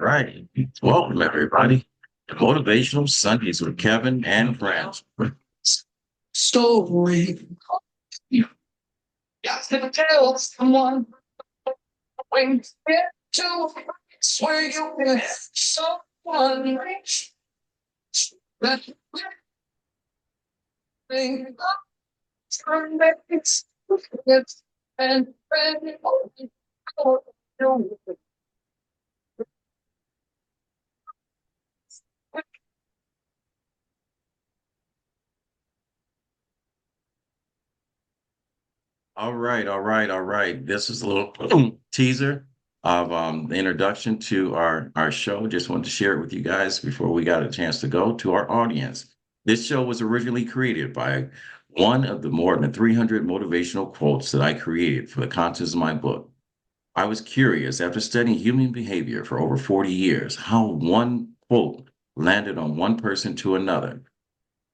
right. Welcome, everybody, to Motivational Sundays with Kevin and friends. Story. You got to tell someone when you get to where you can have someone that thing and all right. This is a little teaser of the introduction to our show. Just wanted to share it with you guys before we got a chance to go to our audience. This show was originally created by one of the more than 300 motivational quotes that I created for the contents of my book. I was curious after studying human behavior for over 40 years how one quote landed on one person to another.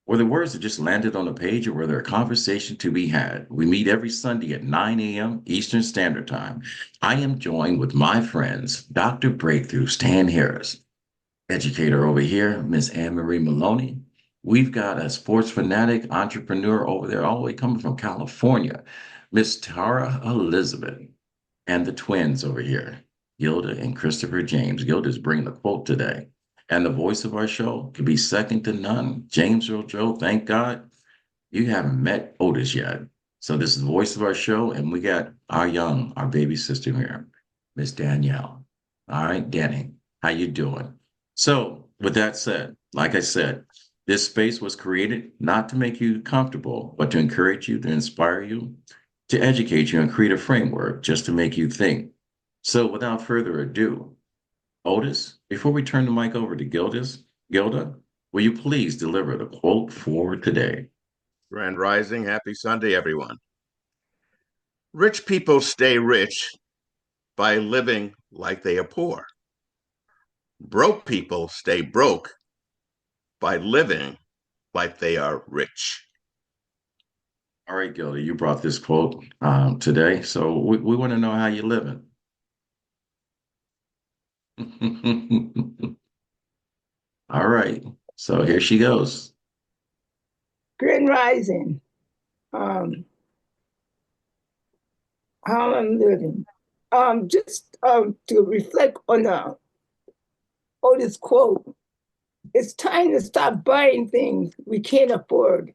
Were the words that just landed on the page, or were there a conversation to be had? We meet every Sunday at 9 a.m. Eastern Standard Time. I am joined with my friends, Dr. Breakthrough Stan Harris, educator over here, Miss Anne Marie Maloney. We've got a sports fanatic entrepreneur over there, all the way coming from California, Miss Tara Elizabeth, and the twins over here, Gilda and Christopher James. Gilda's bringing the quote today. And the voice of our show could be second to none. James Earl Joe, thank God you haven't met Otis yet. So this is the voice of our show, and we got our baby sister here, Miss Danielle. All right, Danny, how you doing? So with that said, like I said, this space was created not to make you comfortable, but to encourage you, to inspire you, to educate you, and create a framework just to make you think. So without further ado, Otis, before we turn the mic over to Gilda, will you please deliver the quote for today? Grand Rising, happy Sunday, everyone. Rich people stay rich by living like they are poor. Broke people stay broke by living like they are rich. All right, Gilda, you brought this quote today, so we want to know how you're living. All right, so here she goes. Grand Rising. How I'm living. Just to reflect on Otis' quote, it's time to stop buying things we can't afford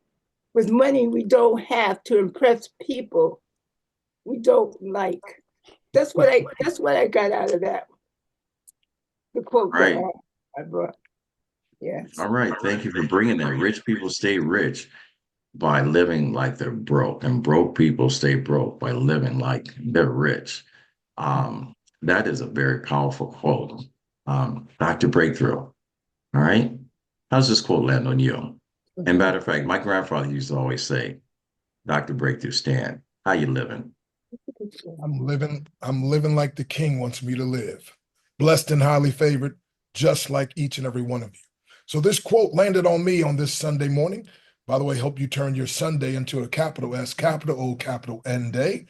with money we don't have to impress people we don't like. That's what I got out of that. The quote Right. that I brought. Yes. All right, thank you for bringing that. Rich people stay rich by living like they're broke, and broke people stay broke by living like they're rich. That is a very powerful quote. Dr. Breakthrough, all right? How does this quote land on you? And matter of fact, my grandfather used to always say, Dr. Breakthrough Stan, how you living? I'm living like the king wants me to live. Blessed and highly favored, just like each and every one of you. So this quote landed on me on this Sunday morning. By the way, hope you turn your Sunday into a capital S, capital O, capital N day.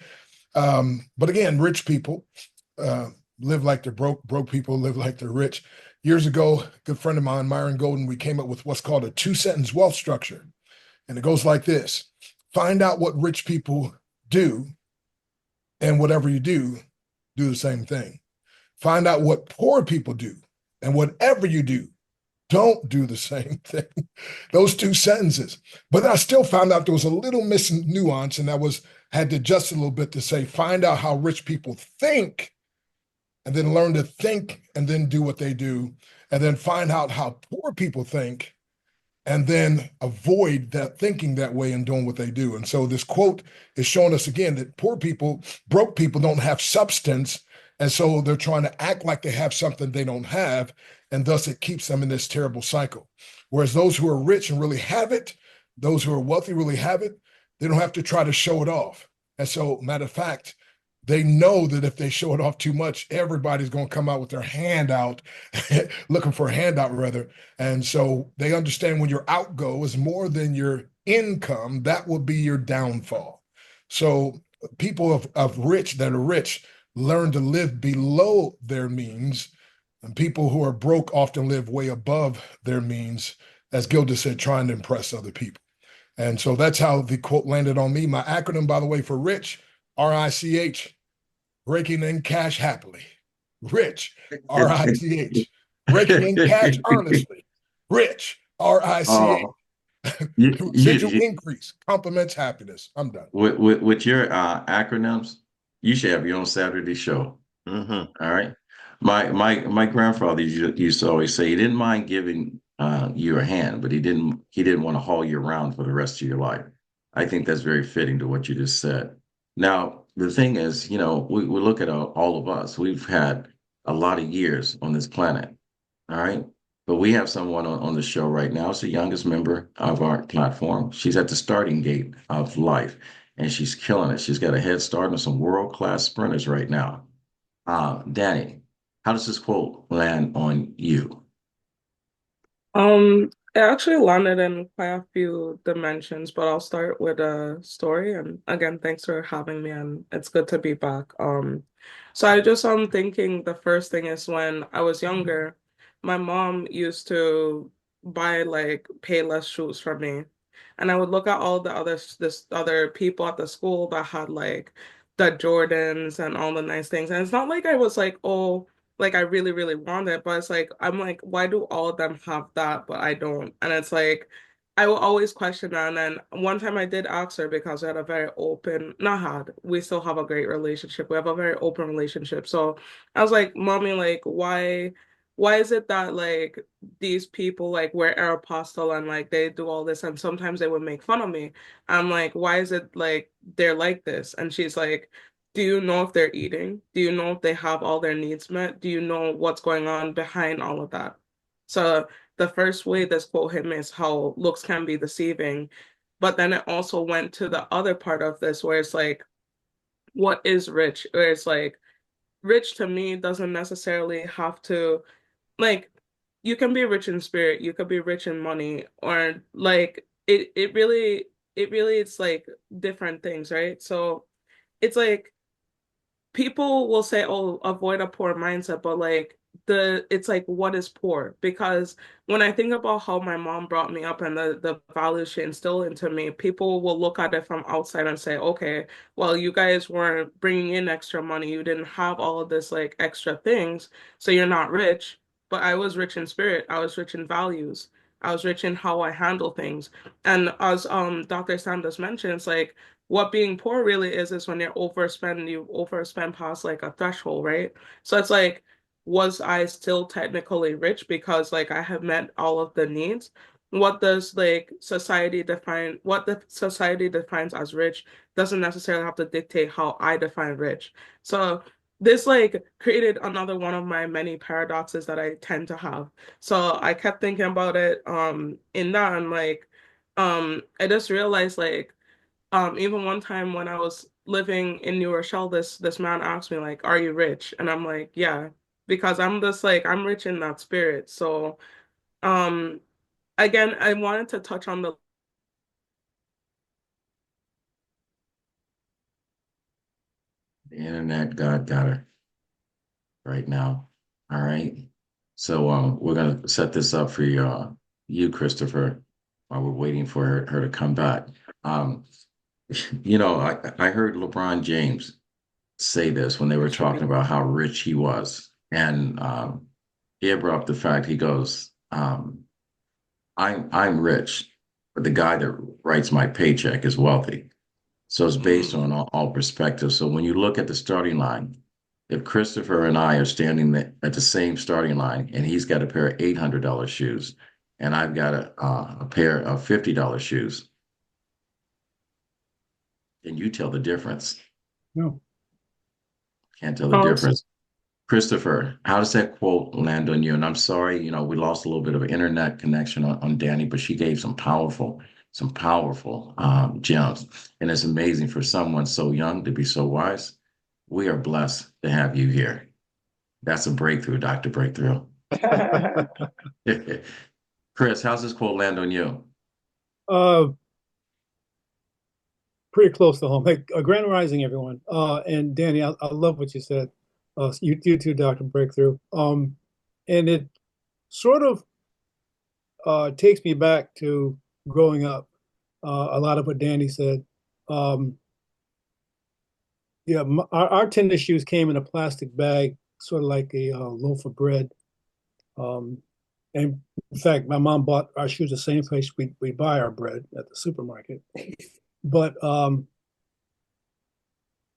But again, rich people live like they're broke. Broke people live like they're rich. Years ago, a good friend of mine, Myron Golden, we came up with what's called a 2-sentence wealth structure. And it goes like this. Find out what rich people do, and whatever you do the same thing. Find out what poor people do, and whatever you do, don't do the same thing. Those 2 sentences. But I still found out there was a little missing nuance, and had to adjust a little bit to say, find out how rich people think, and then learn to think and then do what they do, and then find out how poor people think, and then avoid that thinking that way and doing what they do. And so this quote is showing us again that poor people, broke people don't have substance. And so they're trying to act like they have something they don't have. And thus it keeps them in this terrible cycle. Whereas those who are rich and really have it, those who are wealthy really have it, they don't have to try to show it off. And so, matter of fact, they know that if they show it off too much, everybody's going to come out with their hand out, looking for a handout rather. And so they understand when your outgo is more than your income, that will be your downfall. So people of rich that are rich learn to live below their means And people who are broke often live way above their means, as Gilda said, trying to impress other people. And so that's how the quote landed on me. My acronym, by the way, for rich, RICH, raking in cash happily. Rich, RICH, raking in cash earnestly. Rich, RICH. Oh, you, Residual increase complements happiness. I'm done. with your acronyms, you should have your own Saturday show. Mhm. All right. My grandfather used to always say he didn't mind giving you a hand, but he didn't want to haul you around for the rest of your life. I think that's very fitting to what you just said. Now, the thing is, we look at all of us. We've had a lot of years on this planet. All right. But we have someone on the show right now. It's the youngest member of our platform. She's at the starting gate of life and she's killing it. She's got a head start on some world-class sprinters right now. Danny, how does this quote land on you? It actually landed in quite a few dimensions, but I'll start with a story. And again, thanks for having me, and it's good to be back. So I just thinking the first thing is when I was younger, my mom used to buy like Payless shoes for me. And I would look at all the other people at the school that had like the Jordans and all the nice things. And it's not like I was like, oh, like I really, really want it, but it's like I'm like, why do all of them have that, but I don't? And it's like I will always question that. And then one time I did ask her because we had a very open, not had, we still have a great relationship. We have a very open relationship. So I was like, mommy, like why is it that like these people like wear Aeropostale and like they do all this and sometimes they would make fun of me. I'm like, why is it like they're like this? And she's like, do you know if they're eating? Do you know if they have all their needs met? Do you know what's going on behind all of that? So the first way this quote hit me is how looks can be deceiving. But then it also went to the other part of this where it's like, what is rich? Where it's like, rich to me doesn't necessarily have to, like, you can be rich in spirit, you could be rich in money, or like, it really, it's like different things, right? So it's like, people will say, "Oh, avoid a poor mindset," but like it's like, what is poor? Because when I think about how my mom brought me up and the values she instilled into me, people will look at it from outside and say, "Okay, well, you guys weren't bringing in extra money. You didn't have all of this like extra things, so you're not rich." But I was rich in spirit. I was rich in values. I was rich in how I handle things. And as Dr. Sanders mentioned, it's like what being poor really is when you overspend past like a threshold, right? So it's like, was I still technically rich because like I have met all of the needs? What the society defines as rich doesn't necessarily have to dictate how I define rich. So this like created another one of my many paradoxes that I tend to have. So I kept thinking about it in that, and like I just realized like even one time when I was living in New Rochelle, this man asked me like, "Are you rich?" And I'm like, "Yeah," because I'm just like I'm rich in that spirit. So um again, I wanted to touch on the The internet God got her right now. All right. So we're gonna set this up for you, Christopher, while we're waiting for her to come back. Um, I heard LeBron James say this when they were talking about how rich he was. And he brought up the fact he goes, I'm rich, but the guy that writes my paycheck is wealthy. So it's based on all perspectives. So when you look at the starting line, if Christopher and I are standing at the same starting line and he's got a pair of $800 shoes and I've got a pair of $50 shoes, can you tell the difference? No. Can't tell the difference. Christopher, how does that quote land on you? And I'm sorry, we lost a little bit of internet connection on Danny, but she gave some powerful gems. And it's amazing for someone so young to be so wise. We are blessed to have you here. That's a breakthrough, Dr. Breakthrough. Chris, how's this quote land on you? Uh, Pretty close to home. Hey, Grand Rising, everyone. And Danny, I love what you said. You too, Dr. Breakthrough. and it sort of takes me back to growing up. A lot of what Danny said. Um, yeah, our tennis shoes came in a plastic bag, sort of like a loaf of bread. And in fact, my mom bought our shoes the same place we buy our bread at the supermarket. But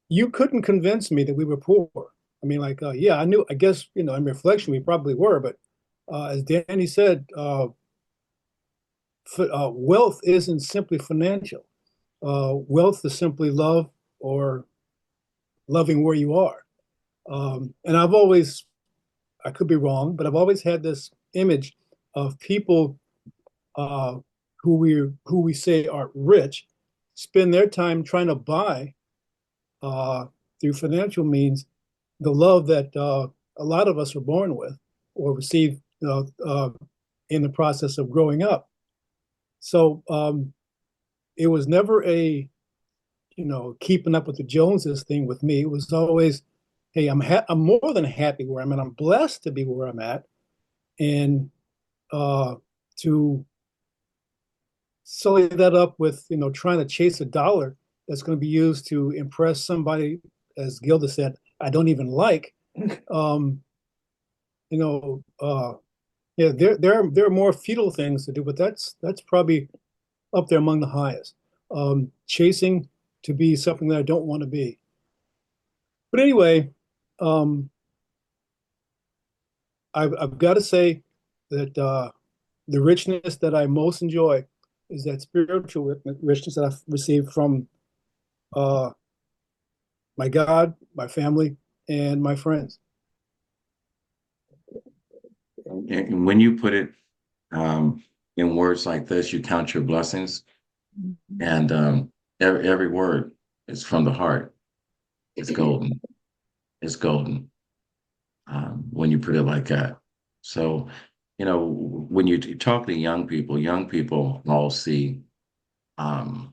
you couldn't convince me that we were poor. I mean, like, yeah, I knew, I guess, in reflection, we probably were. But as Danny said, wealth isn't simply financial. Wealth is simply love or loving where you are. And I could be wrong, but I've always had this image of people uh, who we say are rich spend their time trying to buy through financial means the love that a lot of us are born with or receive in the process of growing up. So it was never a keeping up with the Joneses thing with me. It was always, hey, I'm more than happy where I'm at. I'm blessed to be where I'm at, and to sully that up with trying to chase a dollar that's going to be used to impress somebody, as Gilda said, I don't even like. um, yeah, there are more futile things to do, but that's probably up there among the highest. Chasing to be something that I don't want to be. But anyway, um, I've got to say that the richness that I most enjoy is that spiritual richness that I've received from uh, my God, my family, and my friends. And when you put it in words like this, you count your blessings, and every word is from the heart. It's golden. It's golden when you put it like that. So, when you talk to young people all see um,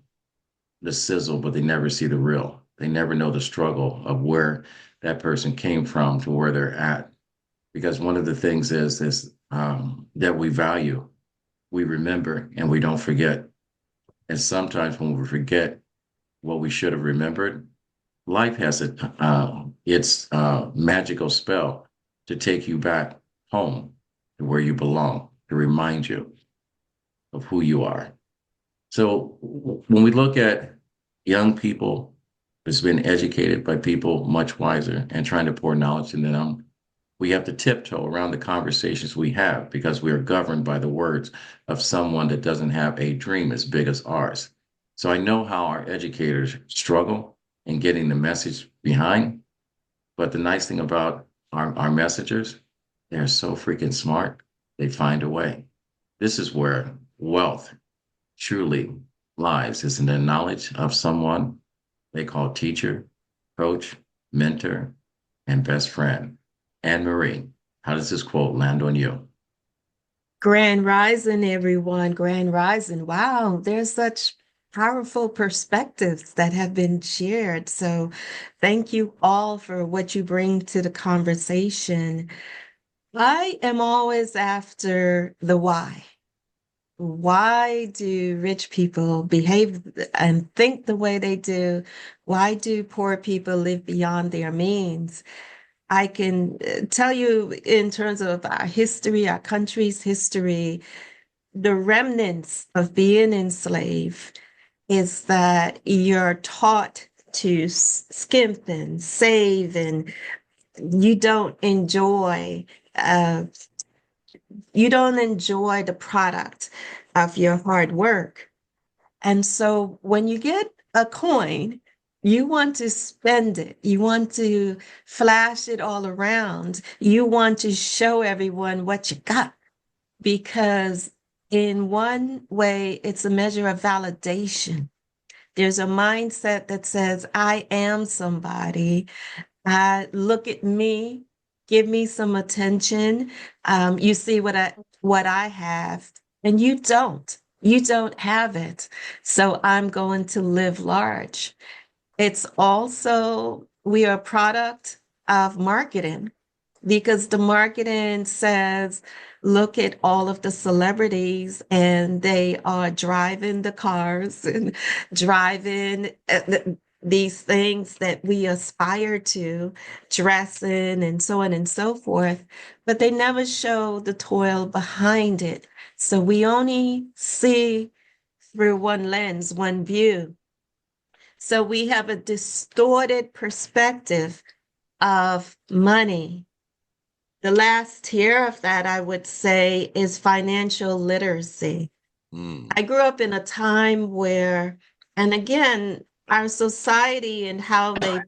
the sizzle, but they never see the real. They never know the struggle of where that person came from to where they're at. Because one of the things is that we value, we remember, and we don't forget. And sometimes when we forget what we should have remembered, life has its magical spell to take you back home to where you belong, to remind you of who you are. So when we look at young people that's been educated by people much wiser and trying to pour knowledge into them, we have to tiptoe around the conversations we have because we are governed by the words of someone that doesn't have a dream as big as ours. So I know how our educators struggle in getting the message behind. But the nice thing about our messengers, they're so freaking smart. They find a way. This is where wealth truly lies, is in the knowledge of someone they call teacher, coach, mentor, and best friend. Anne Marie, how does this quote land on you? Grand Rising, everyone. Grand Rising. Wow, there's such powerful perspectives that have been shared. So, thank you all for what you bring to the conversation. I am always after the why. Why do rich people behave and think the way they do? Why do poor people live beyond their means? I can tell you in terms of our history, our country's history, the remnants of being enslaved is that you're taught to skimp and save, and you don't enjoy uh, you don't enjoy the product of your hard work. And so when you get a coin, you want to spend it. You want to flash it all around. You want to show everyone what you got because in one way, it's a measure of validation. There's a mindset that says, I am somebody. Look at me, give me some attention. You see what I have, and you don't. You don't have it. So I'm going to live large. It's also, we are a product of marketing. because the marketing says, look at all of the celebrities and they are driving the cars and driving these things that we aspire to, dressing and so on and so forth, but they never show the toil behind it. So we only see through one lens, one view. So we have a distorted perspective of money. The last tier of that, I would say, is financial literacy. I grew up in a time where, and again, our society and how they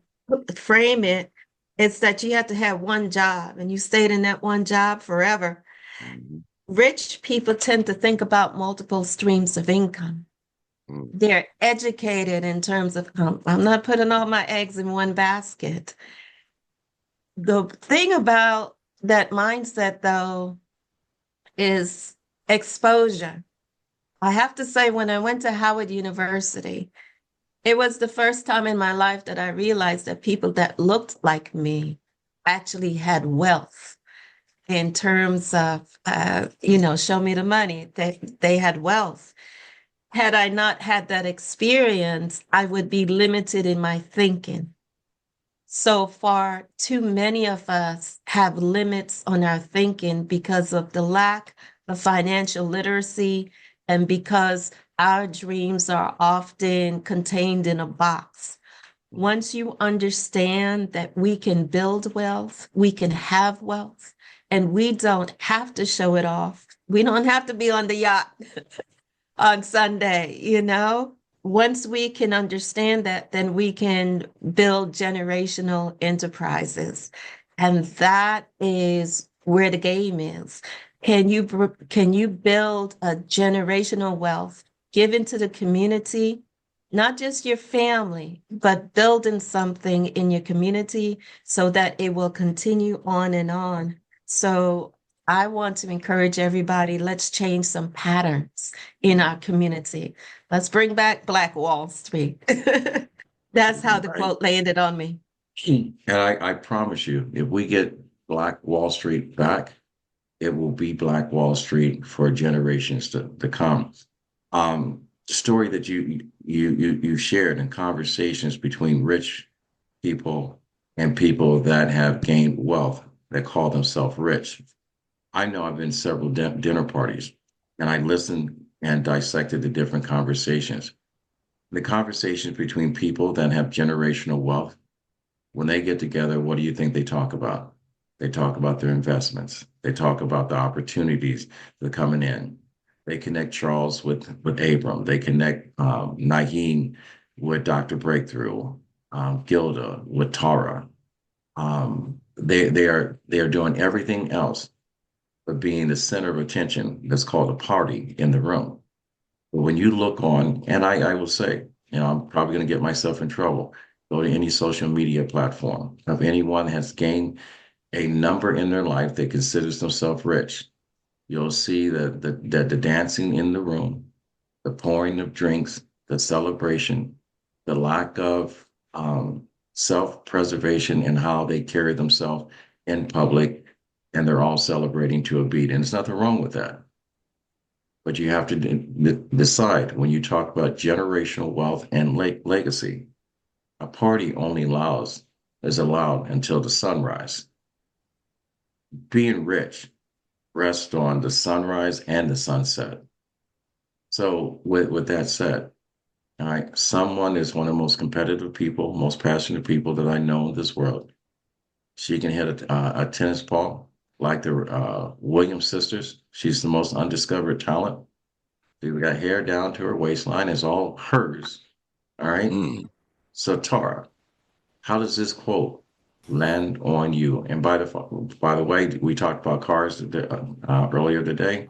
frame it, it's that you have to have one job and you stayed in that one job forever. Rich people tend to think about multiple streams of income. They're educated in terms of, I'm not putting all my eggs in one basket. The thing about that mindset, though, is exposure. I have to say, when I went to Howard University, it was the first time in my life that I realized that people that looked like me actually had wealth in terms of, show me the money. They had wealth. Had I not had that experience, I would be limited in my thinking. So far, too many of us have limits on our thinking because of the lack of financial literacy and because our dreams are often contained in a box. Once you understand that we can build wealth, we can have wealth, and we don't have to show it off. We don't have to be on the yacht on Sunday, Once we can understand that, then we can build generational enterprises. And that is where the game is. Can you build a generational wealth given to the community, not just your family, but building something in your community so that it will continue on and on? So I want to encourage everybody, let's change some patterns in our community. Let's bring back Black Wall Street. That's how the quote landed on me. And I promise you, if we get Black Wall Street back, it will be Black Wall Street for generations to come. Story that you shared in conversations between rich people and people that have gained wealth that call themselves rich. I know I've been to several dinner parties and I listened and dissected the different conversations. The conversations between people that have generational wealth, when they get together, what do you think they talk about? They talk about their investments. They talk about the opportunities that are coming in. They connect Charles with Abram. They connect Naheem with Dr. Breakthrough, Gilda with Tara. They are doing everything else but being the center of attention. That's called a party in the room. But when you look on, and I will say, I'm probably going to get myself in trouble. Go to any social media platform. If anyone has gained a number in their life that considers themselves rich, you'll see that the dancing in the room, the pouring of drinks, the celebration, the lack of self-preservation and how they carry themselves in public, and they're all celebrating to a beat. And there's nothing wrong with that. But you have to decide when you talk about generational wealth and legacy, a party only is allowed until the sunrise. Being rich rests on the sunrise and the sunset. So with that said, all right, someone is one of the most competitive people, most passionate people that I know in this world. She can hit a tennis ball like the Williams sisters. She's the most undiscovered talent. She's got hair down to her waistline. It's all hers. All right. So Tara, how does this quote land on you? And by the way, we talked about cars earlier today.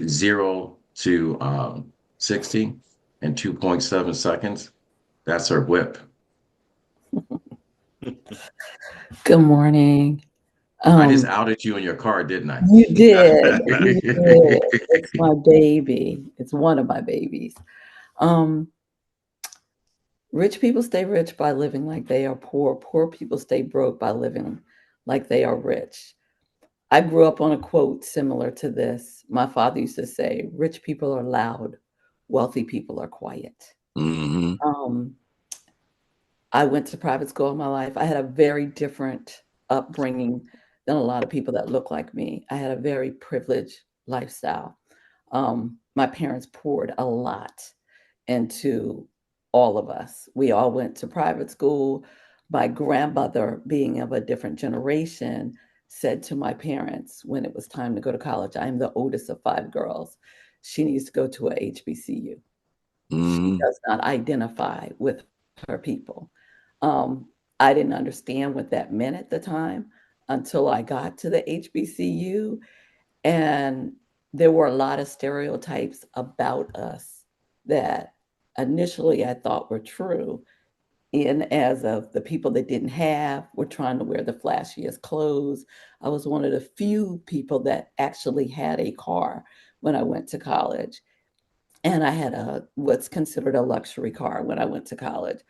0 to 60 in 2.7 seconds. That's her whip. Good morning. I just outed you in your car, didn't I? You did. You did. It's my baby. It's one of my babies. Rich people stay rich by living like they are poor. Poor people stay broke by living like they are rich. I grew up on a quote similar to this. My father used to say, rich people are loud, wealthy people are quiet. Mm-hmm. Um, I went to private school in my life. I had a very different upbringing than a lot of people that look like me. I had a very privileged lifestyle. My parents poured a lot into all of us. We all went to private school. My grandmother, being of a different generation, said to my parents when it was time to go to college, I'm the oldest of 5 girls. She needs to go to a HBCU. She Mm-hmm. does not identify with her people. Um, I didn't understand what that meant at the time until I got to the HBCU. And there were a lot of stereotypes about us that initially I thought were true. And as of the people that didn't have, were trying to wear the flashiest clothes. I was one of the few people that actually had a car when I went to college. And I had a what's considered a luxury car when I went to college.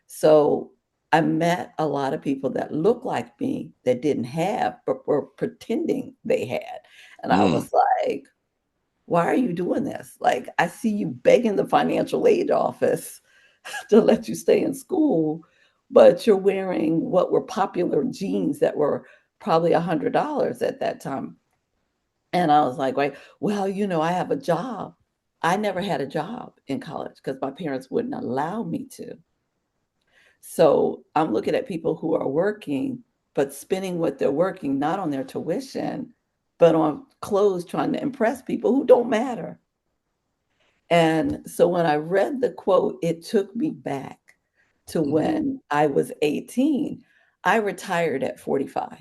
So I met a lot of people that looked like me that didn't have, but were pretending they had. And I Mm-hmm. was like, why are you doing this? Like, I see you begging the financial aid office to let you stay in school, but you're wearing what were popular jeans that were probably $100 at that time. And I was like, wait, well, I have a job. I never had a job in college because my parents wouldn't allow me to. So I'm looking at people who are working, but spending what they're working not on their tuition, but on clothes trying to impress people who don't matter. And so when I read the quote, it took me back to when I was 18. I retired at 45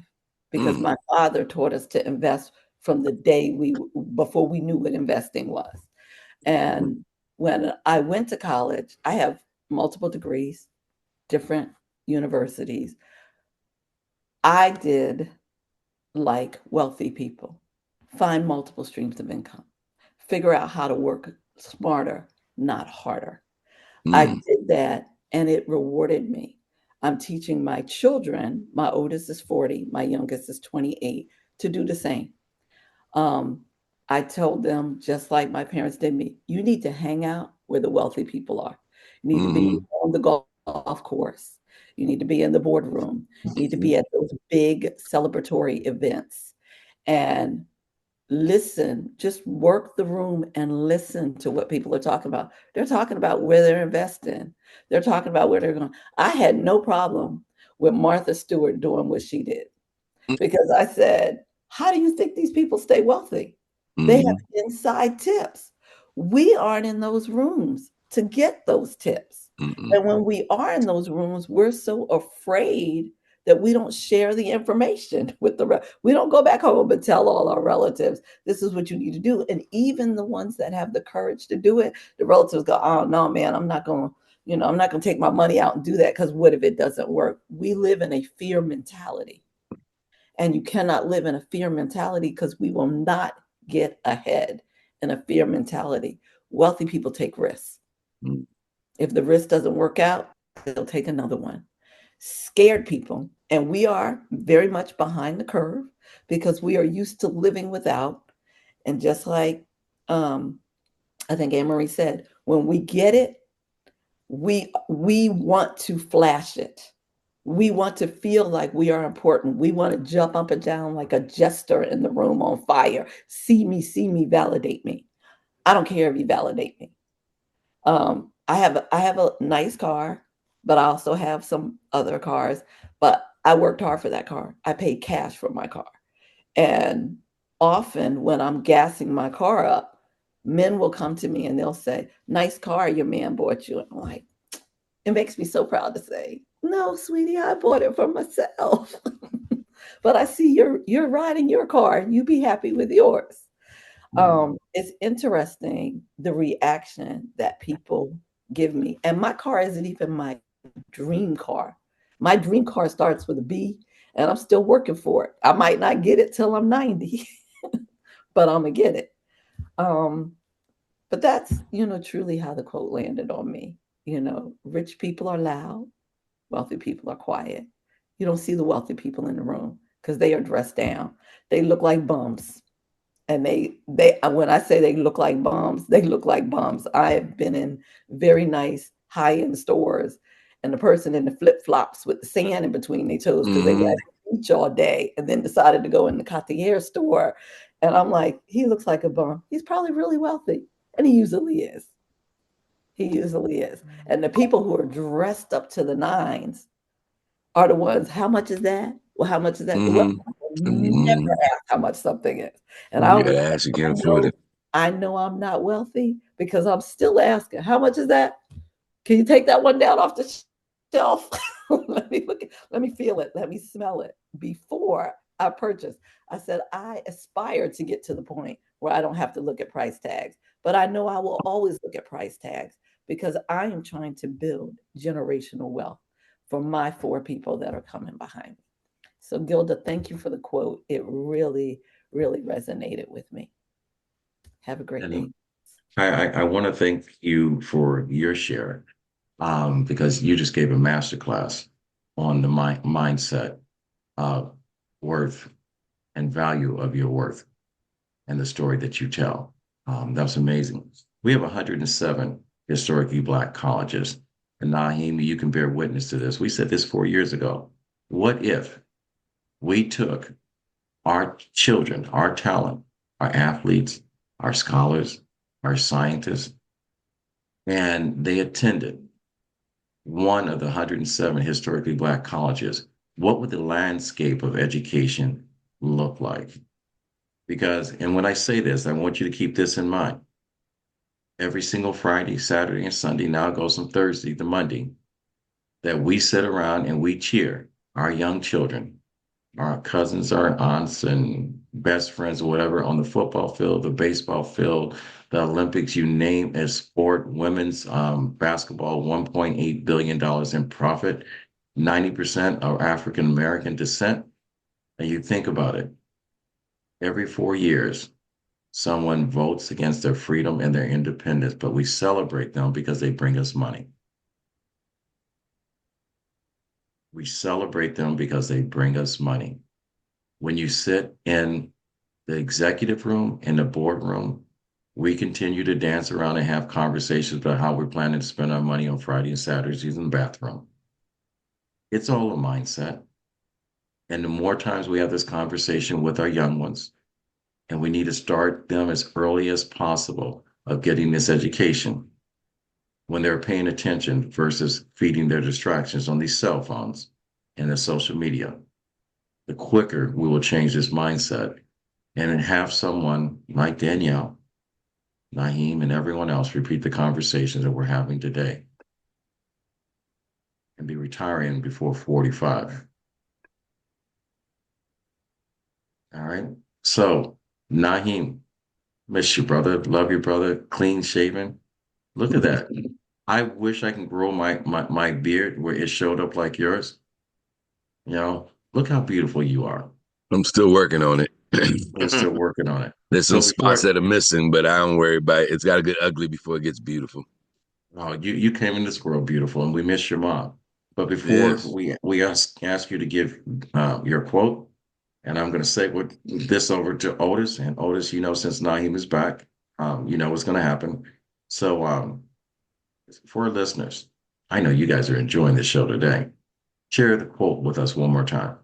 because Mm-hmm. my father taught us to invest from the day before we knew what investing was. And when I went to college, I have multiple degrees, different universities. I did like wealthy people, find multiple streams of income, figure out how to work smarter, not harder. I Mm-hmm. did that and it rewarded me. I'm teaching my children, my oldest is 40, my youngest is 28, to do the same. Um, I told them, just like my parents did me, you need to hang out where the wealthy people are. You need to be Mm-hmm. on the golf course. You need to be in the boardroom. You need to be at those big celebratory events. And listen, just work the room and listen to what people are talking about. They're talking about where they're investing. They're talking about where they're going. I had no problem with Martha Stewart doing what she did because I said, how do you think these people stay wealthy? They have Mm-hmm. inside tips. We aren't in those rooms to get those tips. Mm-hmm. And when we are in those rooms, we're so afraid that we don't share the information with we don't go back home and tell all our relatives this is what you need to do. And even the ones that have the courage to do it, the relatives go, oh no, man, I'm not going to, I'm not going to take my money out and do that because what if it doesn't work? We live in a fear mentality. And you cannot live in a fear mentality because we will not get ahead in a fear mentality. Wealthy people take risks. If the risk doesn't work out, they'll take another one. Scared people, and we are very much behind the curve because we are used to living without. And just like I think Anne Marie said, when we get it, we want to flash it. We want to feel like we are important. We want to jump up and down like a jester in the room on fire. See me, validate me. I don't care if you validate me. I have a nice car, but I also have some other cars. But I worked hard for that car. I paid cash for my car. And often when I'm gassing my car up, men will come to me and they'll say, nice car your man bought you. And I'm like, it makes me so proud to say, no, sweetie, I bought it for myself. But I see you're riding your car and you be happy with yours. It's interesting the reaction that people give me. And my car isn't even my dream car. My dream car starts with a B and I'm still working for it. I might not get it till I'm 90, but I'm gonna get it. Um, but that's, truly how the quote landed on me. Rich people are loud, wealthy people are quiet. You don't see the wealthy people in the room because they are dressed down. They look like bums. And they when I say they look like bums, they look like bums. I have been in very nice high-end stores, and the person in the flip-flops with the sand in between their toes because they were at the beach all day and then decided to go in the Cartier store. And I'm like, he looks like a bum. He's probably really wealthy. And he usually is. He usually is. And the people who are dressed up to the nines are the ones, how much is that? Well, how much is that? The wealthy never ask how much something is. And I always Yeah, she can't afford it. I know I'm not wealthy because I'm still asking, how much is that? Can you take that one down off the shelf? Let me look, let me feel it, let me smell it before I purchase. I said, I aspire to get to the point where I don't have to look at price tags, but I know I will always look at price tags because I am trying to build generational wealth for my 4 people that are coming behind me. So Gilda, thank you for the quote. It really, really resonated with me. Have a great day. I want to thank you for your share, because you just gave a masterclass on the mindset, worth and value of your worth and the story that you tell. That's amazing. We have 107 historically Black colleges. And Naheem, you can bear witness to this. We said this 4 years ago. What if we took our children, our talent, our athletes, our scholars, our scientists, and they attended one of the 107 historically Black colleges? What would the landscape of education look like? Because, and when I say this, I want you to keep this in mind. Every single Friday, Saturday, and Sunday, now it goes from Thursday to Monday, that we sit around and we cheer our young children, our cousins, our aunts, and best friends, or whatever, on the football field, the baseball field, the Olympics, you name a sport, women's basketball, $1.8 billion in profit, 90% are African American descent. And you think about it, every 4 years, someone votes against their freedom and their independence, but we celebrate them because they bring us money. We celebrate them because they bring us money. When you sit in the executive room, in the boardroom, we continue to dance around and have conversations about how we're planning to spend our money on Friday and Saturdays in the bathroom. It's all a mindset. And the more times we have this conversation with our young ones, and we need to start them as early as possible of getting this education when they're paying attention versus feeding their distractions on these cell phones and the social media, the quicker we will change this mindset and have someone like Danielle, Naheem, and everyone else repeat the conversations that we're having today and be retiring before 45. All right. So, Naheem, miss your brother, love your brother, clean shaven. Look at that. I wish I can grow my beard where it showed up like yours. You know, look how beautiful you are. I'm still working on it. We're still working on it. There's some spots that are missing, but I don't worry about it. It's got to get ugly before it gets beautiful. Oh, you came in this world beautiful, and we miss your mom. But before we ask you to give your quote, and I'm going to say this over to Otis. And Otis, you know, since Naheem is back, you know what's going to happen. So for our listeners, I know you guys are enjoying the show today. Share the quote with us one more time.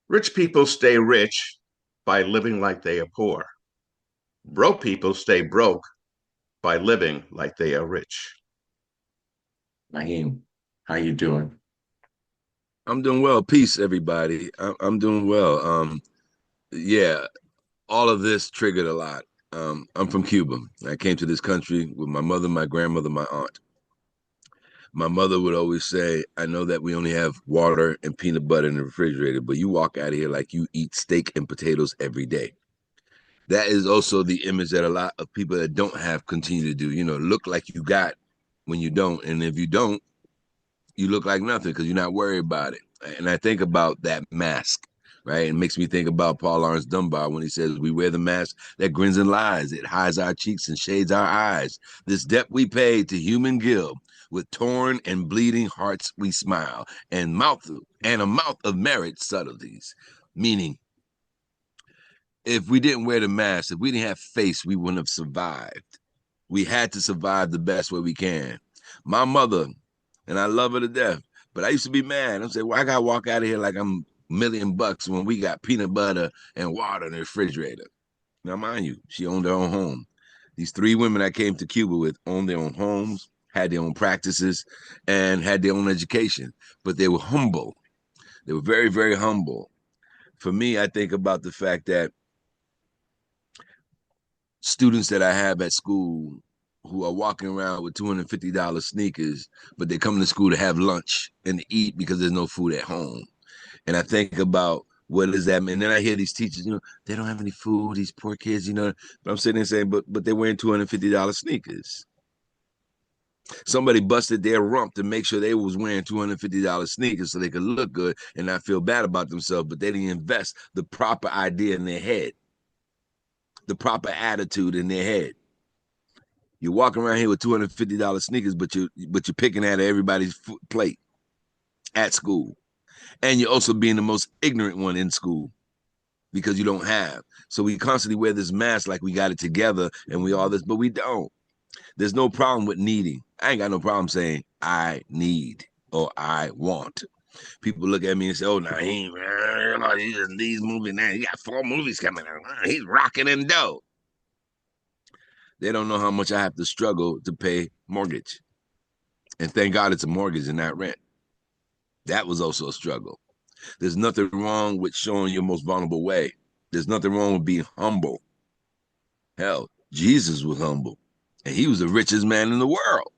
Rich people stay rich by living like they are poor. Broke people stay broke by living like they are rich. Naheem, how you doing? I'm doing well. Peace, everybody. I'm doing well. Yeah, all of this triggered a lot. I'm from Cuba. I came to this country with my mother, my grandmother, my aunt. My mother would always say, I know that we only have water and peanut butter in the refrigerator, but you walk out of here like you eat steak and potatoes every day. That is also the image that a lot of people that don't have continue to do. You know, look like you got when you don't. And if you don't, you look like nothing because you're not worried about it. And I think about that mask, right? It makes me think about Paul Laurence Dunbar when he says, we wear the mask that grins and lies. It hides our cheeks and shades our eyes. This debt we pay to human guilt With torn and bleeding hearts we smile, and a mouth of merit subtleties. Meaning, if we didn't wear the mask, if we didn't have face, we wouldn't have survived. We had to survive the best way we can. My mother, and I love her to death, but I used to be mad. I'm saying, well, I gotta walk out of here like I'm $1,000,000 when we got peanut butter and water in the refrigerator. Now, mind you, she owned her own home. These 3 women I came to Cuba with owned their own homes, had their own practices, and had their own education. But they were humble. They were very, very humble. For me, I think about the fact that students that I have at school who are walking around with $250 sneakers, but they come to school to have lunch and to eat because there's no food at home. And I think about what does that mean? And then I hear these teachers, they don't have any food, these poor kids, But I'm sitting there saying, but they're wearing $250 sneakers. Somebody busted their rump to make sure they was wearing $250 sneakers so they could look good and not feel bad about themselves, but they didn't invest the proper idea in their head, the proper attitude in their head. You're walking around here with $250 sneakers, but you're picking at everybody's plate at school. And you're also being the most ignorant one in school because you don't have. So we constantly wear this mask like we got it together and we all this, but we don't. There's no problem with needing. I ain't got no problem saying I need or I want. People look at me and say, oh, Naheem, he just needs movies now. He got 4 movies coming out. He's rocking in dough. They don't know how much I have to struggle to pay mortgage. And thank God it's a mortgage and not rent. That was also a struggle. There's nothing wrong with showing your most vulnerable way. There's nothing wrong with being humble. Hell, Jesus was humble. And he was the richest man in the world.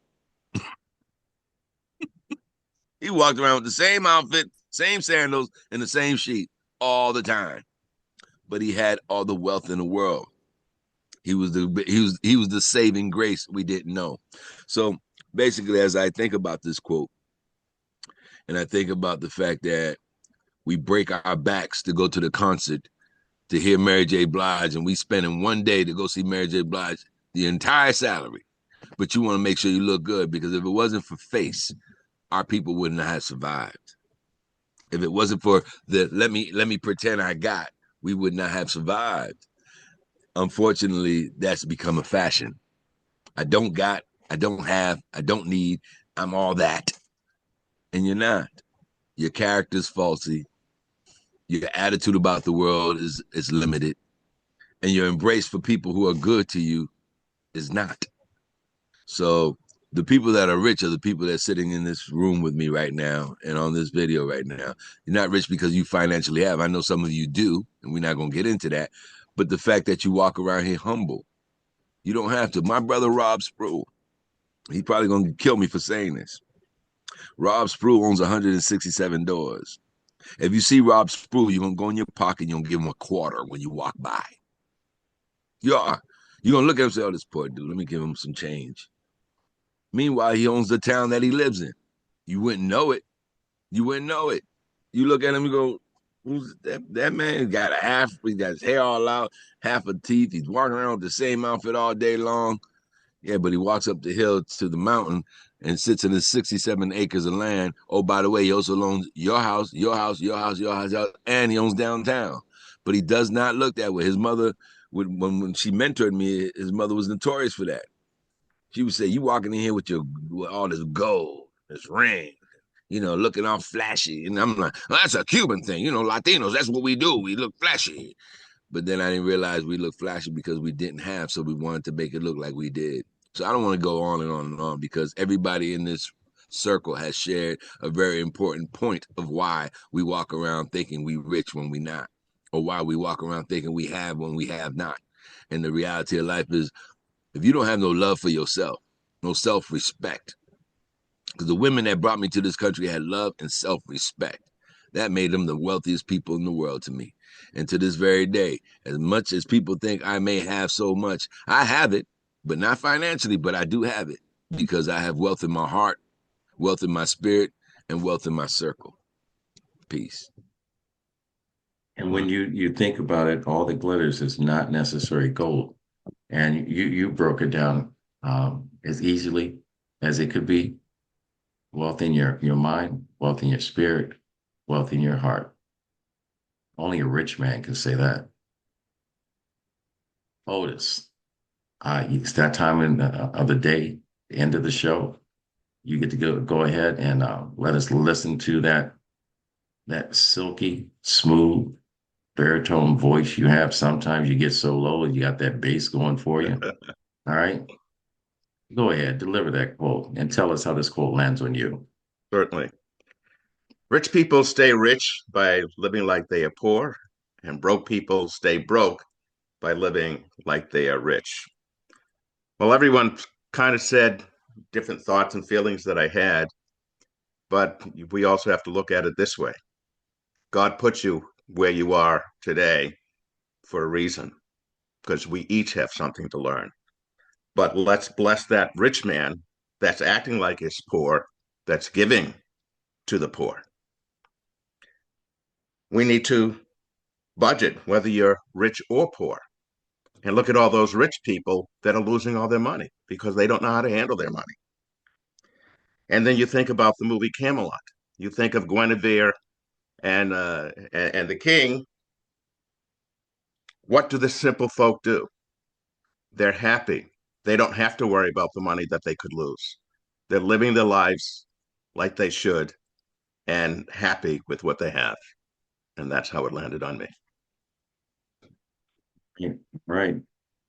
He walked around with the same outfit, same sandals, and the same sheet all the time. But he had all the wealth in the world. He was the saving grace we didn't know. So basically, as I think about this quote, and I think about the fact that we break our backs to go to the concert to hear Mary J. Blige, and we spending one day to go see Mary J. Blige, the entire salary. But you want to make sure you look good, because if it wasn't for face, our people wouldn't have survived. If it wasn't for the let me pretend I got, we would not have survived. Unfortunately, that's become a fashion. I don't got, I don't have, I don't need, I'm all that. And you're not. Your character's faulty. Your attitude about the world is limited. And your embrace for people who are good to you is not. So the people that are rich are the people that are sitting in this room with me right now and on this video right now. You're not rich because you financially have. I know some of you do, and we're not going to get into that. But the fact that you walk around here humble, you don't have to. My brother Rob Spruill, he's probably going to kill me for saying this. Rob Spruill owns 167 doors. If you see Rob Spruill, you're going to go in your pocket and you're going to give him a quarter when you walk by. You are. You're going to look at him and say, oh, this poor dude, let me give him some change. Meanwhile, he owns the town that he lives in. You wouldn't know it. You wouldn't know it. You look at him and go, who's that man? He got he got his hair all out, half a teeth. He's walking around with the same outfit all day long. Yeah, but he walks up the hill to the mountain and sits in his 67 acres of land. Oh, by the way, he also owns your house, and he owns downtown. But he does not look that way. His mother, when she mentored me, his mother was notorious for that. She would say, you walking in here with all this gold, this ring, looking all flashy. And I'm like, well, that's a Cuban thing. Latinos, that's what we do. We look flashy. But then I didn't realize we look flashy because we didn't have, so we wanted to make it look like we did. So I don't want to go on and on and on, because everybody in this circle has shared a very important point of why we walk around thinking we rich when we not, or why we walk around thinking we have when we have not. And the reality of life is, if you don't have no love for yourself, no self-respect, because the women that brought me to this country had love and self-respect. That made them the wealthiest people in the world to me. And to this very day, as much as people think I may have so much, I have it, but not financially, but I do have it, because I have wealth in my heart, wealth in my spirit, and wealth in my circle. Peace. And when you think about it, all that glitters is not necessarily gold. And you broke it down as easily as it could be. wealth in your mind, wealth in your spirit, wealth in your heart. Only a rich man can say that. Otis, it's that time of the day, the end of the show. You get to go ahead and let us listen to that silky, smooth, baritone voice you have. Sometimes you get so low and you got that bass going for you. All right. Go ahead, deliver that quote and tell us how this quote lands on you. Certainly. Rich people stay rich by living like they are poor, and broke people stay broke by living like they are rich. Well, everyone kind of said different thoughts and feelings that I had, but we also have to look at it this way. God put you where you are today for a reason, because we each have something to learn. But let's bless that rich man that's acting like he's poor, that's giving to the poor. We need to budget, whether you're rich or poor. And look at all those rich people that are losing all their money because they don't know how to handle their money. And then you think about the movie Camelot. You think of Guinevere and the king. What do the simple folk do? They're happy. They don't have to worry about the money that they could lose. They're living their lives like they should and happy with what they have. And that's how it landed on me. Right.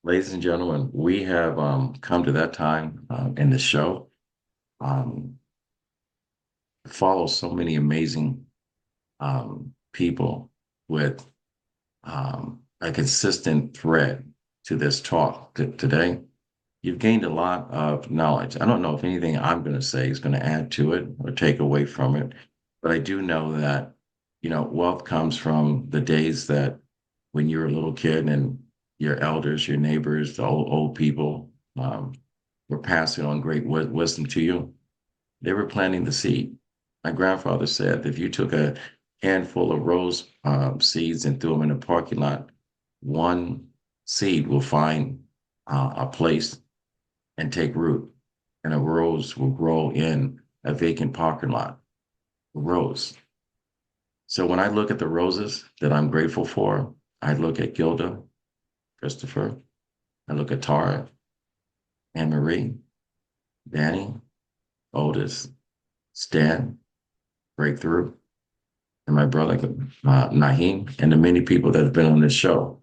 Ladies and gentlemen, we have come to that time in the show. Follow so many amazing people with a consistent thread to this talk today. You've gained a lot of knowledge. I don't know if anything I'm going to say is going to add to it or take away from it, but I do know that, wealth comes from the days that when you were a little kid and your elders, your neighbors, the old people were passing on great wisdom to you. They were planting the seed. My grandfather said that if you took a handful of rose seeds and threw them in a parking lot, one seed will find a place and take root, and a rose will grow in a vacant parking lot. A rose. So when I look at the roses that I'm grateful for, I look at Gilda, Christopher, I look at Tara, Anne Marie, Danny, Otis, Stan, Breakthrough, and my brother Naheem, and the many people that have been on this show.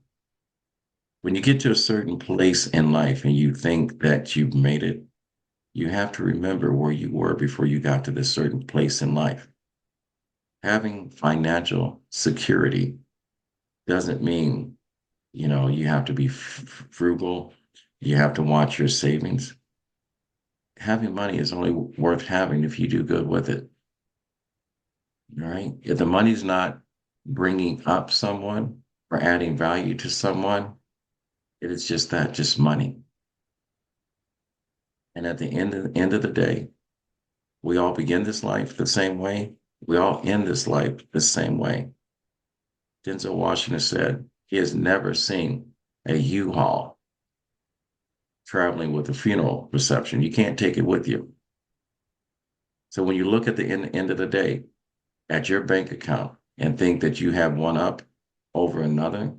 When you get to a certain place in life and you think that you've made it, you have to remember where you were before you got to this certain place in life. Having financial security doesn't mean, you have to be frugal. You have to watch your savings. Having money is only worth having if you do good with it. All right. If the money's not bringing up someone or adding value to someone, it is just money. And at the end of the day, we all begin this life the same way. We all end this life the same way. Denzel Washington said he has never seen a U-Haul traveling with a funeral reception. You can't take it with you. So when you look at the end of the day at your bank account and think that you have one up over another,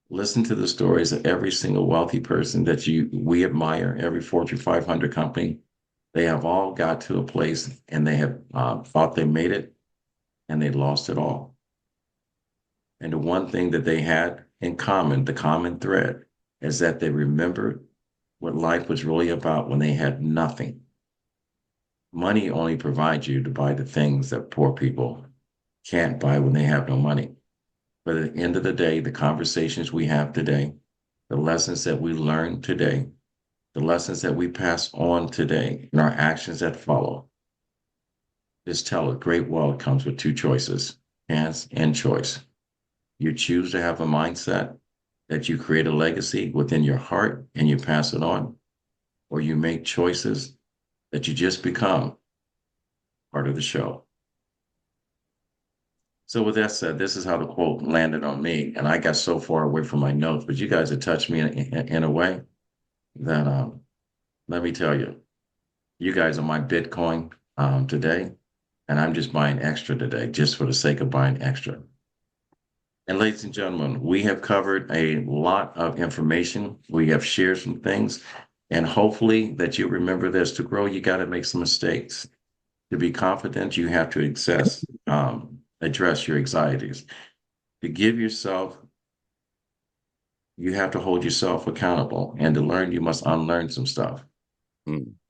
listen to the stories of every single wealthy person that we admire, every Fortune 500 company. They have all got to a place and they have thought they made it and they lost it all. And the one thing that they had in common, the common thread, is that they remembered what life was really about when they had nothing. Money only provides you to buy the things that poor people can't buy when they have no money. But at the end of the day, the conversations we have today, the lessons that we learn today, the lessons that we pass on today, and our actions that follow, just tell a great wealth comes with two choices, chance and choice. You choose to have a mindset that you create a legacy within your heart and you pass it on, or you make choices that you just become part of the show. So with that said, this is how the quote landed on me, and I got so far away from my notes, but you guys have touched me in a way that, let me tell you, You guys are my Bitcoin today, and I'm just buying extra today, just for the sake of buying extra. And ladies and gentlemen, we have covered a lot of information. We have shared some things, and hopefully that you remember this: to grow, you got to make some mistakes. To be confident, you have to address your anxieties. To give yourself, you have to hold yourself accountable, and to learn, you must unlearn some stuff.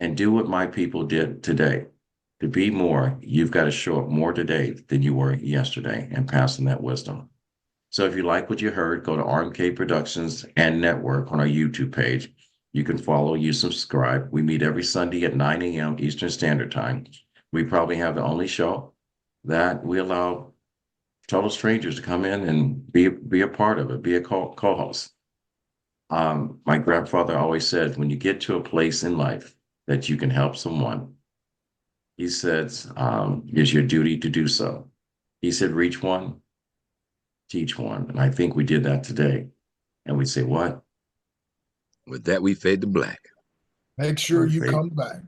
And do what my people did today. To be more, you've got to show up more today than you were yesterday, and passing that wisdom. So if you like what you heard, go to RMK Productions and Network on our YouTube page. You can follow, you subscribe. We meet every Sunday at 9 a.m. Eastern Standard Time. We probably have the only show that we allow total strangers to come in and be a part of it, be a co-host. My grandfather always said, when you get to a place in life that you can help someone, he says, it's your duty to do so. He said, reach one, teach one. And I think we did that today. And we say, what? With that, we fade to black. Make sure you come back.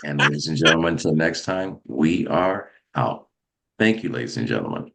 And ladies and gentlemen, until next time, we are out. Thank you, ladies and gentlemen.